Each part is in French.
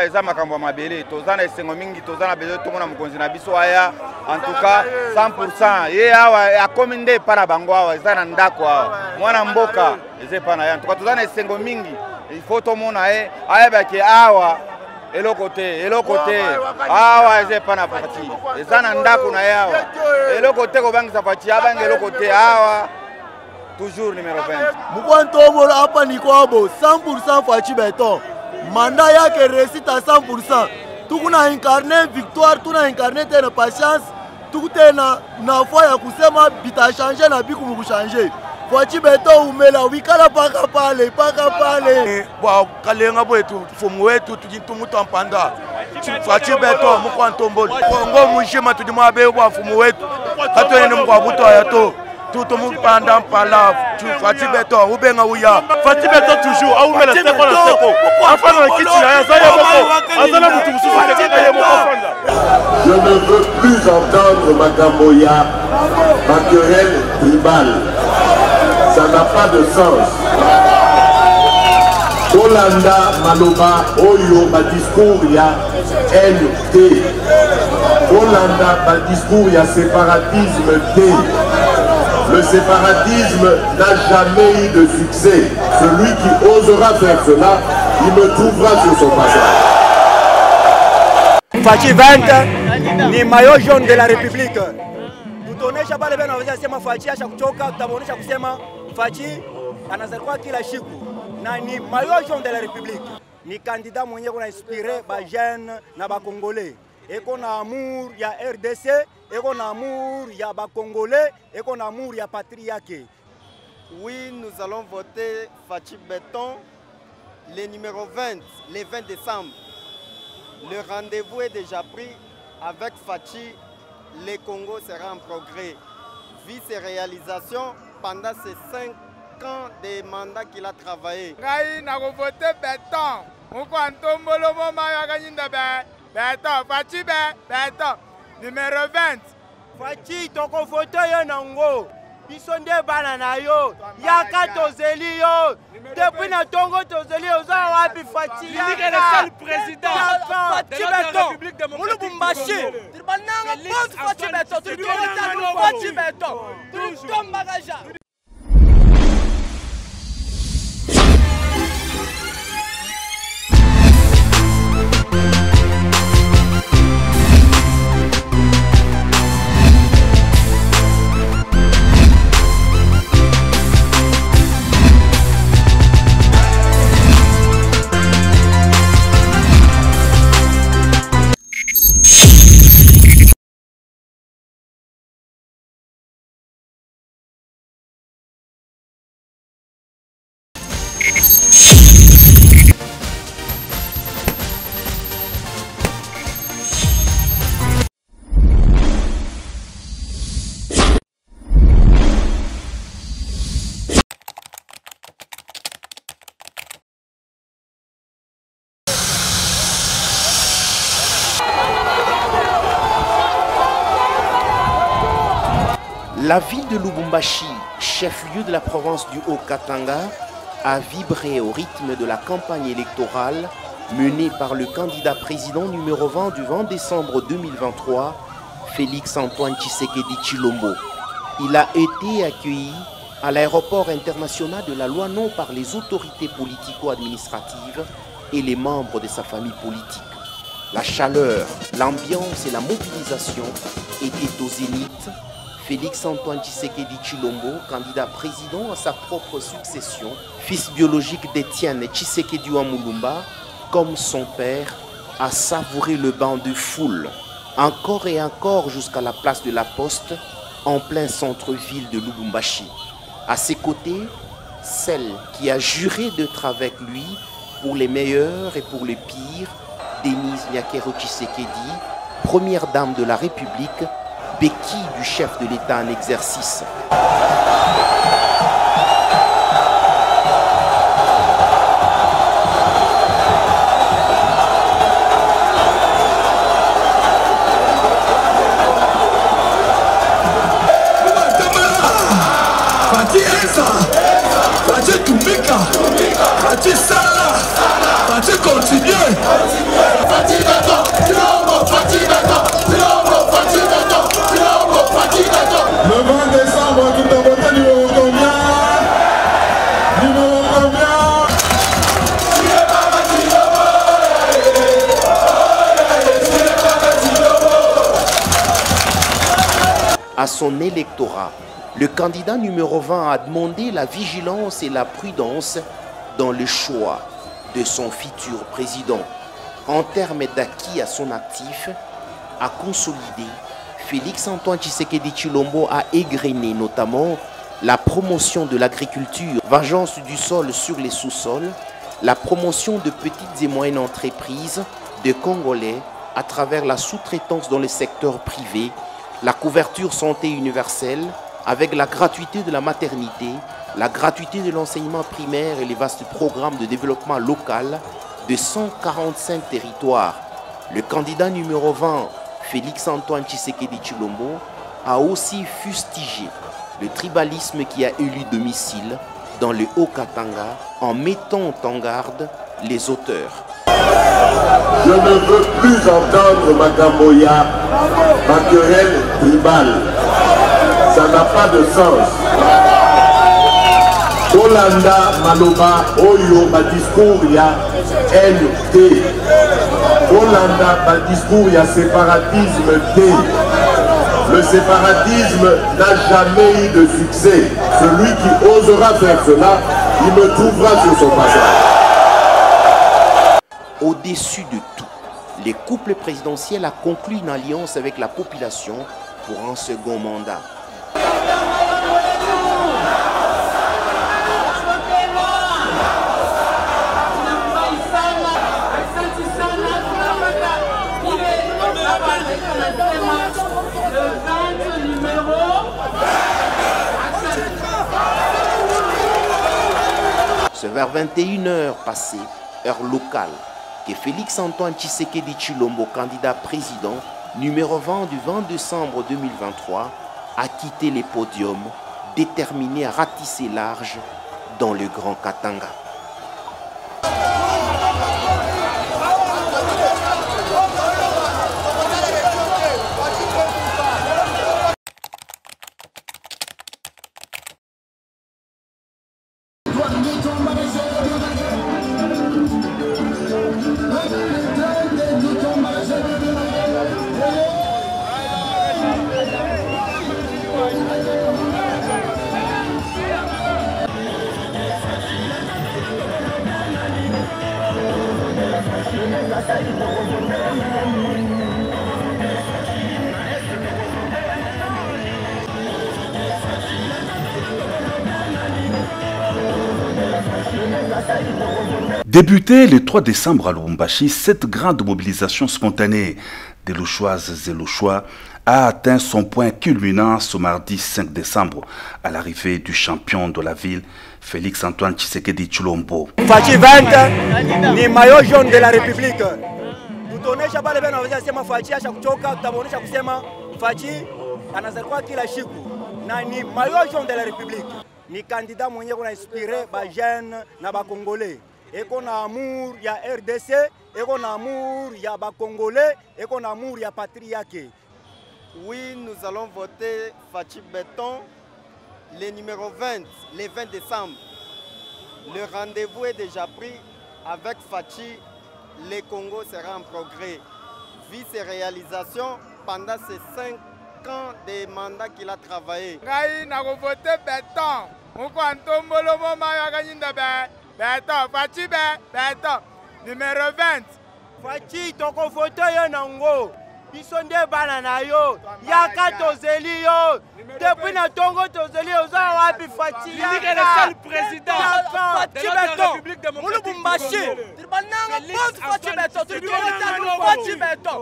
Eza makambo mabele tozana esengo mingi tozana bezo tomona mokonzi na biso aya en tout cas 100% ye awa akomi nde epa na bango awa eza na ndako awa mwana mboka eza epa na ye en tout cas tozana esengo mingi il faut tomona ye ayebaki awa eloko te awa eza epa na Faci eza na ndako na ye awa eloko te kobangisa Faci abanga eloko te awa toujours numéro 20 mukwantombola hapa ni kwabo 100% Faci Beton mandat yake réussite à 100%. Tukuna incarner victoire, tuna incarner tena patience, tukutena na foi ya kusema bita changer na biku mu changer. Faci Beton umela wikala paka pale. Bwa kalenga bwetu fumu wetu tujintumuta mpanda. Faci Beton mukwantombola. Kongo mujima tudimwabe bwa fumu wetu. Katwene mukwa buto ayato. Tout le monde pendant par là, Faci Beton, ou bien Ouya. Faci Beton toujours, ah, où est le Stéphane Stéphane. Enfin, on quitte Je ne veux plus entendre Makamboya, ma querelle tribale. Ça n'a pas de sens. Olanda, Maloba, Oyo, ma discours, il y a NT. Olanda, ma discours, il y a séparatisme T. Le séparatisme n'a jamais eu de succès. Celui qui osera faire cela, il me trouvera sur son passage. Faci 20 ni maillot jaune de la République. Tutonesha pale bena wazia sema Faci acha kuchoka, tutabonesha kusema Faci anazalikuwa kila siku na ni maillot jaune de la République. Ni candidat mwenye kuna inspiré ba jeune na ba congolais. Eko na amour ya RDC, eko na amour ya ba congolais, eko na amour ya patrie yake. Oui, nous allons voter Faci Beton le numéro 20, le 20 décembre. Le rendez-vous est déjà pris avec Faci. Le Congo sera en progrès. Vu ses réalisations pendant ces 5 ans de mandat qu'il a travaillé. Beton, Faci Beton, numéro 20. Faci, toko vote yo nango. Biso nde bana na yo. Yaka tozeli yo. Depuis na tongo tozeli yo. Oza wapi Faci yaka. Il est le seul président Faci Beton. Mulu Bumbashi. Tribananga contre Faci Beton. Faci Beton. Tout magaja. La ville de Lubumbashi, chef-lieu de la province du Haut-Katanga, a vibré au rythme de la campagne électorale menée par le candidat président numéro 20 du 20 décembre 2023, Félix Antoine Tshisekedi Tshilombo. Il a été accueilli à l'aéroport international de la Louanon par les autorités politico-administratives et les membres de sa famille politique. La chaleur, l'ambiance et la mobilisation étaient au zénith. Félix Antoine Tshisekedi Tshilombo, candidat président à sa propre succession, fils biologique d'Étienne Tshisekedi Wamulumba, comme son père, a savouré le banc de foule, encore et encore jusqu'à la place de la Poste, en plein centre-ville de Lubumbashi. À ses côtés, celle qui a juré d'être avec lui pour les meilleurs et pour les pires, Denise Nyakero Tshisekedi, première dame de la République, béquille du chef de l'État en exercice. Fachi Eza, Fachi Tumika, Fachi Sala, Fachi Continue. Fachi Beton, Tilongo, Fachi Beton, Tilongo, Fachi Beton, Tilongo, Fachi Beton. Le 20 décembre, tout en votant numéro combien? Numéro combien? À son électorat, le candidat numéro 20 a demandé la vigilance et la prudence dans le choix de son futur président. En termes d'acquis à son actif, à consolider, Félix-Antoine Tshisekedi Tshilombo a égrené notamment la promotion de l'agriculture, vengeance du sol sur les sous-sols, la promotion de petites et moyennes entreprises de Congolais à travers la sous-traitance dans le secteur privé, la couverture santé universelle avec la gratuité de la maternité, la gratuité de l'enseignement primaire et les vastes programmes de développement local de 145 territoires. Le candidat numéro 20, Félix-Antoine Tshisekedi Tshilombo, a aussi fustigé le tribalisme qui a élu domicile dans le Haut-Katanga en mettant en garde les auteurs. Je ne veux plus entendre Makamboya, ma querelle tribale. Ça n'a pas de sens. Olanda, Maloba, Oyo, ma discours, il y a NT. Olanda, ma discours, il y a séparatisme T. Le séparatisme n'a jamais eu de succès. Celui qui osera faire cela, il me trouvera sur son passage. Au-dessus de tout, le couple présidentiel a conclu une alliance avec la population pour un second mandat. C'est vers 21h passées, heure locale, que Félix-Antoine Tshisekedi Tshilombo, candidat président numéro 20 du 20 décembre 2023, a quitté les podiums, déterminé à ratisser large dans le Grand Katanga. Débuté le 3 décembre à Lubumbashi, cette grande mobilisation spontanée des Louchoises et Louchois a atteint son point culminant ce mardi 5 décembre à l'arrivée du champion de la ville, Félix-Antoine Tshisekedi Tshilombo. Fachi 20 ni maillot jaune de la République. Tutaonesha pale bena wanasema Fachi acha kuchoka, tutaonesha kusema Fachi anazalikuwa kila siku na ni maillot jaune de la République. Ni candidat mwenye kuna inspiré ba jeune na ba Congolais. Eko na amour ya RDC, eko na amour ya ba Congolais, eko na amour ya patrie yake. Oui, nous allons voter Fachi Beton, le numéro 20, le 20 décembre. Le rendez-vous est déjà pris avec Fachi. Le Congo sera en progrès. Vu ses réalisations pendant ces 5 ans de mandat qu'il a travaillé. Ngai na voter Beton. Moko antombolo moma ya kanyinda Beton, Fachi Beton, numéro 20. Fachi toko voter yo nango. Biso nde bana na yo. Yaka tozeli yo. Depuis na tongo tozeli yo za wapi Fachi. Il est le seul président Fachi Beton. Mulu Bumbashi. Bananga boss Fachi Beton. Fachi Beton.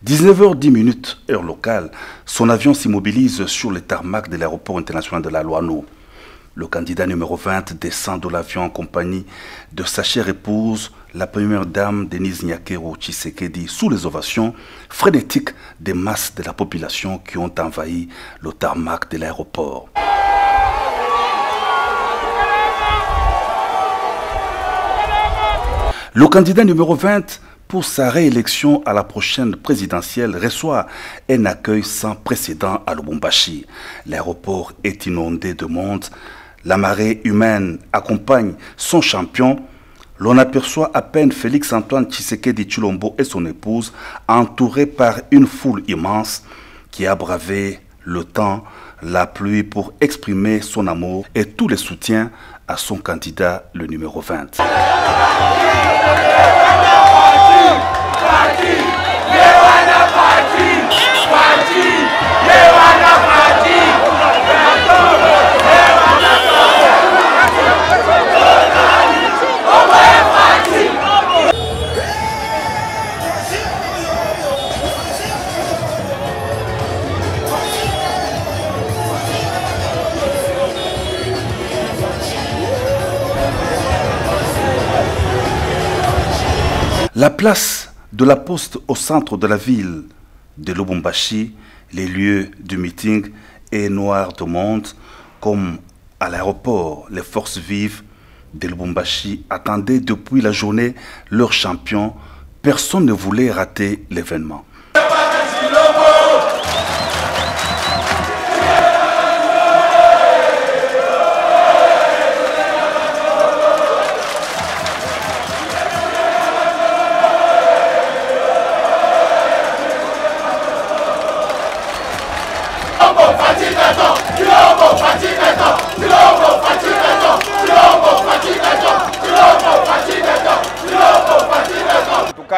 19h10, heure locale, son avion s'immobilise sur le tarmac de l'aéroport international de la Louano. Le candidat numéro 20 descend de l'avion en compagnie de sa chère épouse, la première dame Denise Nyakero Tshisekedi, sous les ovations frénétiques des masses de la population qui ont envahi le tarmac de l'aéroport. Le candidat numéro 20 pour sa réélection à la prochaine présidentielle reçoit un accueil sans précédent à Lubumbashi. L'aéroport est inondé de monde. La marée humaine accompagne son champion. L'on aperçoit à peine Félix-Antoine Tshisekedi Tshilombo et son épouse entourés par une foule immense qui a bravé le temps, la pluie pour exprimer son amour et tous les soutiens à son candidat, le numéro 20. La place de la Poste au centre de la ville de Lubumbashi, les lieux du meeting est noir de monde. Comme à l'aéroport, les forces vives de Lubumbashi attendaient depuis la journée leur champion. Personne ne voulait rater l'événement.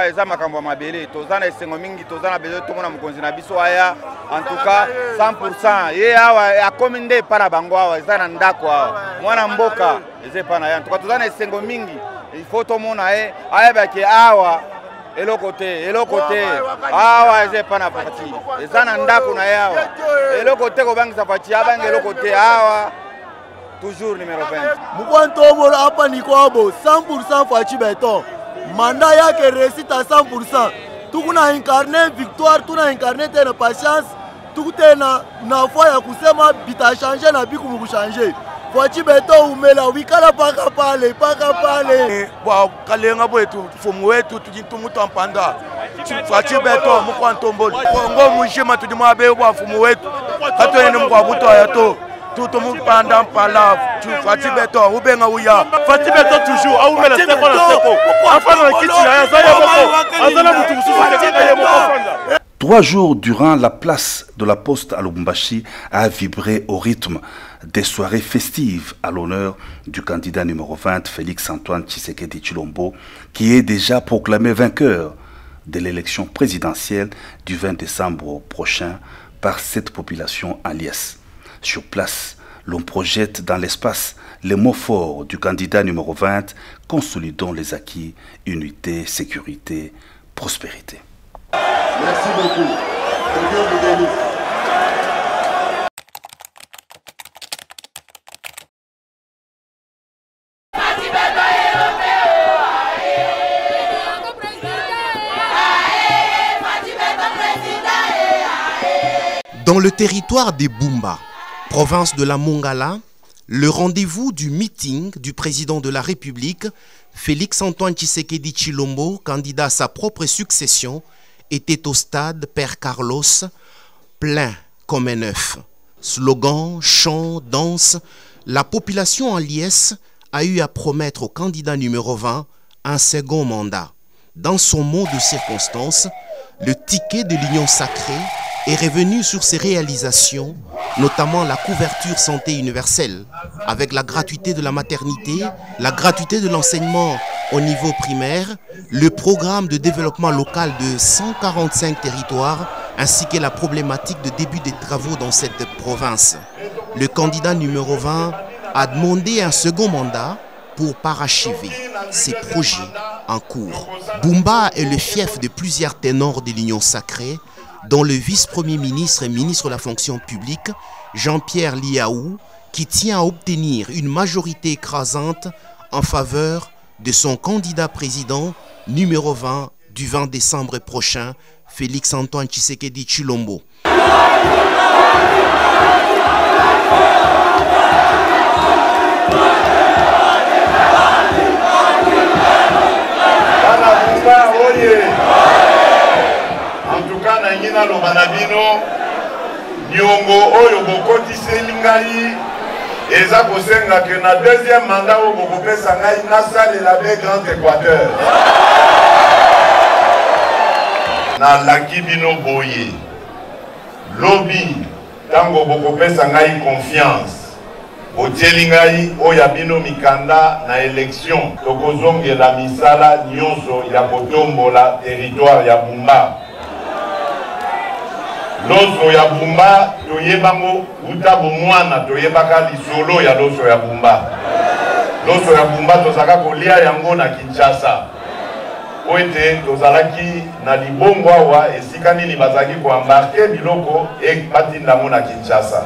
eza makambo mabele tozana esengo mingi tozana bezo tomona mokonzi na biso aya en tout cas 100% ye awa akomi nde epa na bango awa eza na ndako awa mwana mboka eza epa na ye en tout cas tozana esengo mingi il faut tomona ye ayebaki awa eloko te awa eza epa na Fati eza na ndako na ye awa eloko te kobangisa Fati abanga eloko te awa toujours numéro 20 mukwantomola hapa ni kwabo 100% Fati Beton mandat yake réussite à 100%. Tukuna incarné victoire, tuna incarné tena patience, tukutena na foi ya kusema bita changer na biku mu changer. Fati Beton umela wikala paka pale. Wa kalenga bwetu fumu wetu tujintumuta mpanda. Fati Beton mukwantombolo. Kongo mujima tudimwabe wa fumu wetu. Katwene mukwabuto ayato. Tout le monde pendant par là, Fati Beton, ou bien Ouya. Fati Beton toujours, ah, mais le Stéphane le 3 jours durant, la place de la Poste à Lubumbashi a vibré au rythme des soirées festives à l'honneur du candidat numéro 20, Félix-Antoine Tshisekedi Tshilombo, qui est déjà proclamé vainqueur de l'élection présidentielle du 20 décembre prochain par cette population en liesse. Sur place, l'on projette dans l'espace les mots forts du candidat numéro 20, consolidant les acquis, unité, sécurité, prospérité. Merci beaucoup. Que Dieu vous bénisse. Dans le territoire des Bumba, province de la Mongala, le rendez-vous du meeting du président de la République, Félix-Antoine Tshisekedi Tshilombo, candidat à sa propre succession, était au stade Père Carlos, plein comme un œuf. Slogans, chants, danses, la population en liesse a eu à promettre au candidat numéro 20 un second mandat. Dans son mot de circonstance, le ticket de l'Union sacrée est revenu sur ses réalisations, notamment la couverture santé universelle, avec la gratuité de la maternité, la gratuité de l'enseignement au niveau primaire, le programme de développement local de 145 territoires, ainsi que la problématique de début des travaux dans cette province. Le candidat numéro 20 a demandé un second mandat pour parachever ses projets en cours. Bumba est le fief de plusieurs ténors de l'Union sacrée, dont le vice-premier ministre et ministre de la fonction publique, Jean-Pierre Liaou, qui tient à obtenir une majorité écrasante en faveur de son candidat président numéro 20 du 20 décembre prochain, Félix-Antoine Tshisekedi Tshilombo. Nyongo oyo bokotiseli ngai eza kosenga ke na deuxième mandat oyo bokopesa ngai nasalela be Grand Équateur. Nalaki bino boye lobi tango bokopesa ngai confiance botieli ngai oya bino mikanda na élection tokozongela misala nyonso ya kotombola territoire ya Bumba. Loso ya Bumba toyebango uta bomwana toyebaka lisolo ya loso ya Bumba. Loso ya Bumba tozaka kolia yango na Kinshasa. Oete tozalaki na libongo awa esika nini bazaki koambarke biloko batindango na Kinshasa.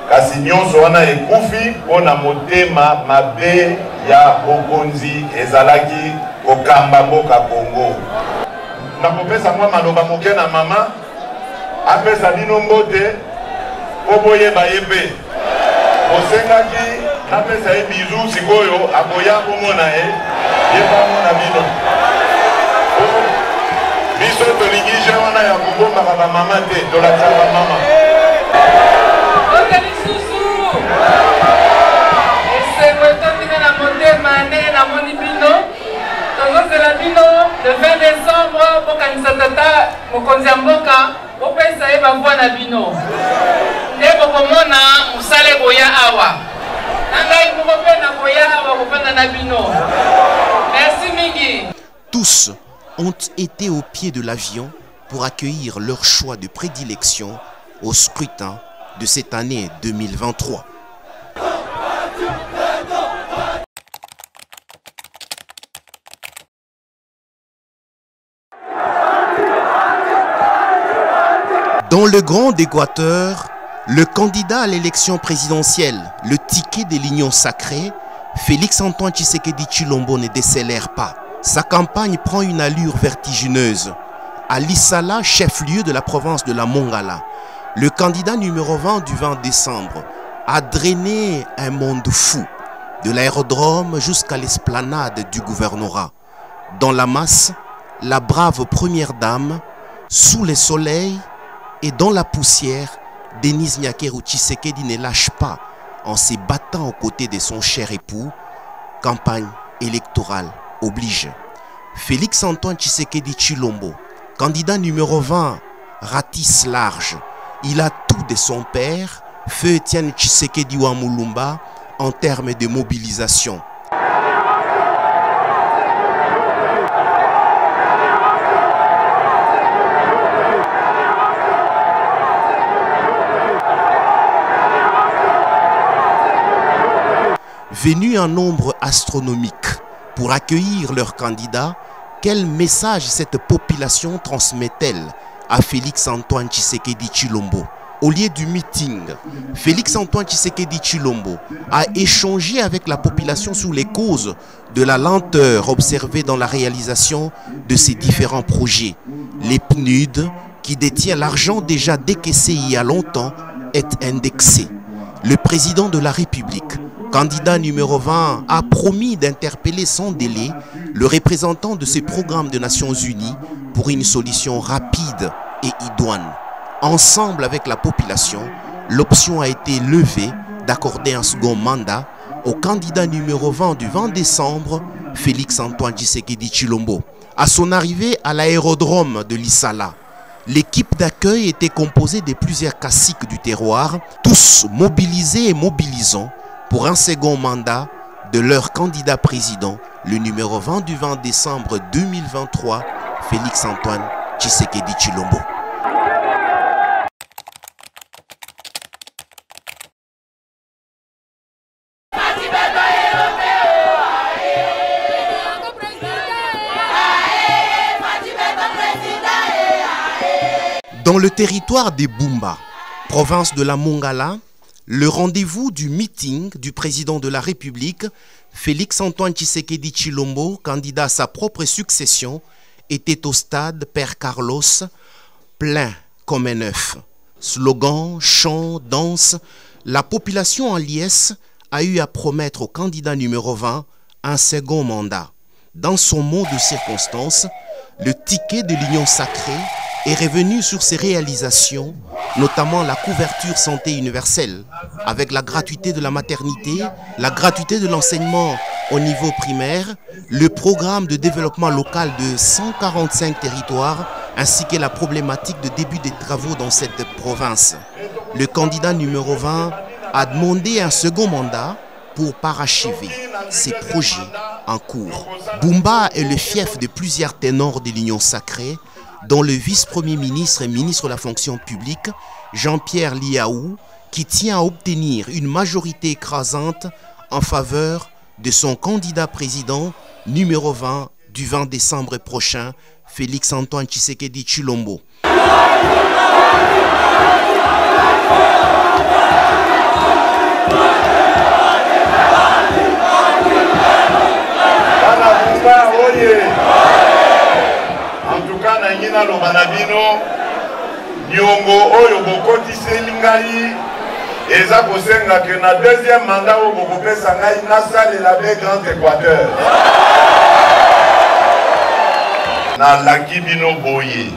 Kasi nyonso wana ekufi mpona motema mabe ya bokonzi ezalaki kokamba mboka Kongo. Nakopesa mwa maloba moke na mama apesa bino mbote oboyeba yebe osengaki napesa ye bizu sikoyo akoya komona ye yebamona bino biso tolingi je wana ya kobombaka bamama te tolakisa bamama lisusu esengo etotinga na motema ndenge namoni bino tozozela bino le 20 décembre bokanisa tata mokonzi ya mboka opesa ye bavoi na bino nde bokomona mosala koya awa na ngai moko mpe na koya awa kopanda na bino. Merci mingi. Tous ont été au pied de l'avion pour accueillir leur choix de prédilection au scrutin de cette année 2023. Dans le Grand Équateur, le candidat à l'élection présidentielle, le ticket de l'Union sacrée, Félix-Antoine Tshisekedi Tshilombo ne décélère pas. Sa campagne prend une allure vertigineuse. À Lissala, chef-lieu de la province de la Mongala, le candidat numéro 20 du 20 décembre a drainé un monde fou, de l'aérodrome jusqu'à l'esplanade du gouvernorat. Dans la masse, la brave première dame, sous le soleil et dans la poussière, Denis Nyakeru Tshisekedi ne lâche pas en se battant aux côtés de son cher époux. Campagne électorale oblige. Félix-Antoine Tshisekedi Tshilombo, candidat numéro 20, ratisse large. Il a tout de son père, Feu Etienne Tshisekedi Wamulumba, en termes de mobilisation. Venus en nombre astronomique pour accueillir leur candidat, quel message cette population transmet-elle à Félix-Antoine Tshisekedi Tshilombo? Au lieu du meeting, Félix-Antoine Tshisekedi Tshilombo a échangé avec la population sur les causes de la lenteur observée dans la réalisation de ces différents projets. Les PNUD, qui détient l'argent déjà décaissé il y a longtemps, est indexé. Le président de la République, candidat numéro 20, a promis d'interpeller sans délai le représentant de ce programme des Nations Unies pour une solution rapide et idoine. Ensemble avec la population, l'option a été levée d'accorder un second mandat au candidat numéro 20 du 20 décembre, Félix-Antoine Tshisekedi Tshilombo. À son arrivée à l'aérodrome de Lissala, l'équipe d'accueil était composée de plusieurs caciques du terroir, tous mobilisés et mobilisants pour un second mandat de leur candidat président, le numéro 20 du 20 décembre 2023, Félix-Antoine Tshisekedi Tshilombo. Dans le territoire des Bumba, province de la Mongala, le rendez-vous du meeting du président de la République, Félix-Antoine Tshisekedi Tshilombo, candidat à sa propre succession, était au stade Père Carlos, plein comme un œuf. Slogans, chants, danses, la population en liesse a eu à promettre au candidat numéro 20 un second mandat. Dans son mot de circonstance, le ticket de l'Union sacrée est revenu sur ses réalisations, notamment la couverture santé universelle, avec la gratuité de la maternité, la gratuité de l'enseignement au niveau primaire, le programme de développement local de 145 territoires, ainsi que la problématique de début des travaux dans cette province. Le candidat numéro 20 a demandé un second mandat pour parachever ses projets en cours. Bumba est le fief de plusieurs ténors de l'Union sacrée, dont le vice-premier ministre et ministre de la fonction publique, Jean-Pierre Liaou, qui tient à obtenir une majorité écrasante en faveur de son candidat président numéro 20 du 20 décembre prochain, Félix Antoine Tshisekedi Tshilombo. En tout cas, Nangina Lobanabino, Nyongo Oyo Bokotiseli Ngai, Eza Kosenga que na deuxième mandat au Bokopesa Ngai Nasa le Labé Grand Équateur. Na Lakibino Boye,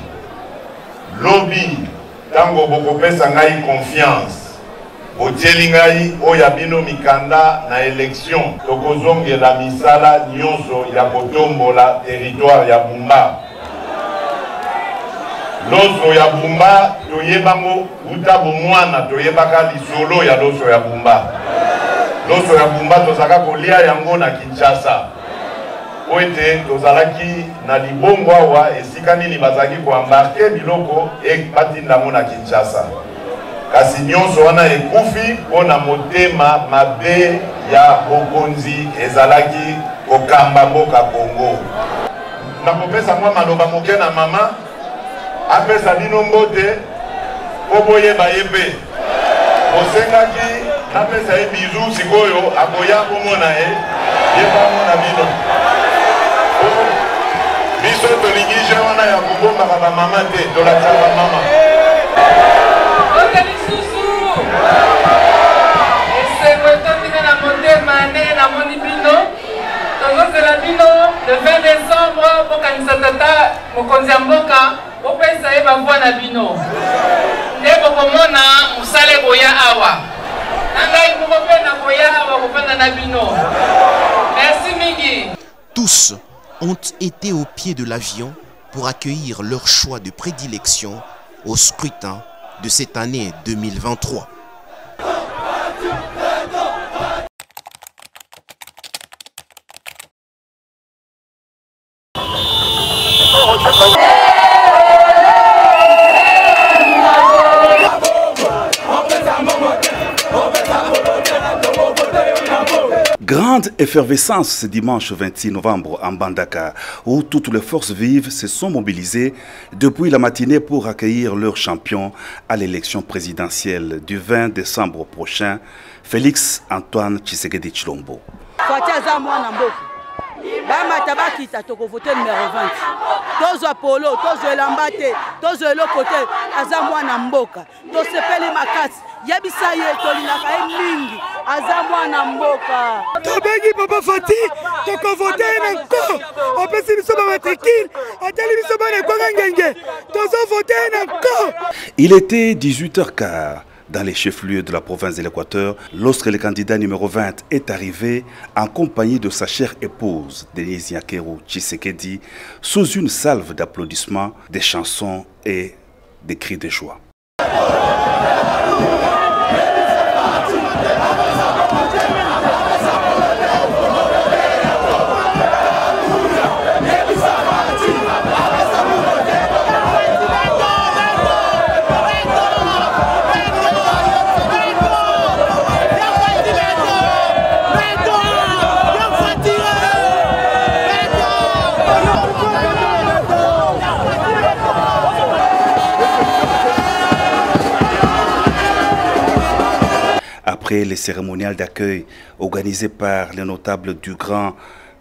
Lobby, Tango Bokopesa Ngai confiance. Otieli Ngai Oyabino Mikanda na élection. Tokozonge la misala nyonso ya Kotombo la territoire ya Bumba. Loso ya Bumba toyebango uta bomwana toyebaka lisolo ya loso ya Bumba. Loso ya Bumba tozaka kolia yango na Kinshasa. Oete tozalaki na libongo awa esika nini bazaki koembarke biloko batindango na Kinshasa. Kasi nyonso wana ekufi pona motema mabe ya bokonzi ezalaki kokamba mboka Kongo. Nakopesa mwa maloba moke na mama apesa bino mbote oboyeba yebe. Osengaki napesa ye bizu sikoyo akoya komona ye yeba mona bino. Biso tolingi wana ya kobomba ba mama te tolakisa ba mama. Le 20 décembre, pour Kanisa Tata, Mokonzi Mboka, pour pesa eba mwana bino. Ndeko komona musale boya awa. Nanga ikukope na boya awa kopanda na bino. Merci Mingi. Tous ont été au pied de l'avion pour accueillir leur choix de prédilection au scrutin de cette année 2023. Grande effervescence ce dimanche 26 novembre en Mbandaka, où toutes les forces vives se sont mobilisées depuis la matinée pour accueillir leur champion à l'élection présidentielle du 20 décembre prochain, Félix Antoine Tshisekedi Tshilombo. Bama tabakita toko voter numéro 20. Tozo Apollo, tozo Elambate, tozo Elokote, aza mwana mboka. To sepeli makasi. Yebisa ye tolinaka ye mingi, aza mwana mboka. Tobengi Papa Fati, toko voter na ko. Apesi biso ba matricule, ateli biso ba na kwanga ngenge. Tozo voter na ko. Il était 18h15. Dans les chefs-lieux de la province de l'Équateur, lorsque le candidat numéro 20 est arrivé en compagnie de sa chère épouse, Denise Nyakeru Tshisekedi, sous une salve d'applaudissements, des chansons et des cris de joie. Après les cérémoniales d'accueil organisées par les notables du Grand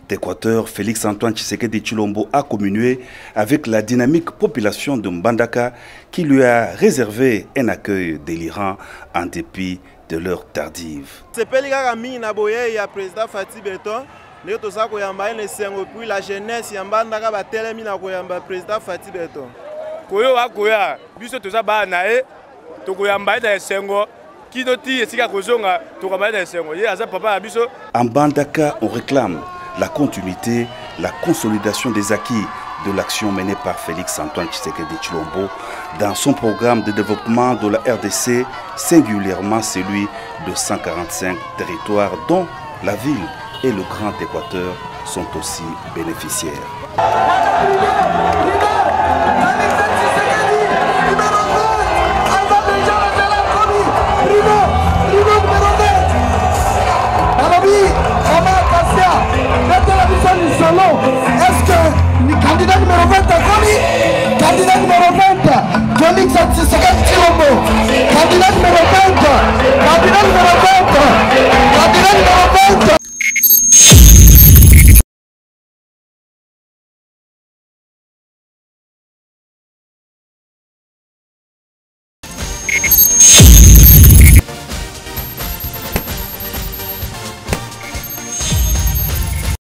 d'Équateur, Félix Antoine Tshisekedi Tshilombo a communié avec la dynamique population de Mbandaka qui lui a réservé un accueil délirant en dépit de leur tardive. La jeunesse ya Mbandaka batelemi na koyamba président Fati Beton. koyo akoya biso toza ba nae tokoyamba ita esengo kidoti esika kozonga tokamba ita esengo ye aza papa ya biso. En Mbandaka, on réclame la continuité, la consolidation des acquis de l'action menée par Félix-Antoine Tshisekedi Tshilombo dans son programme de développement de la RDC, singulièrement celui de 145 territoires dont la ville et le Grand Équateur sont aussi bénéficiaires.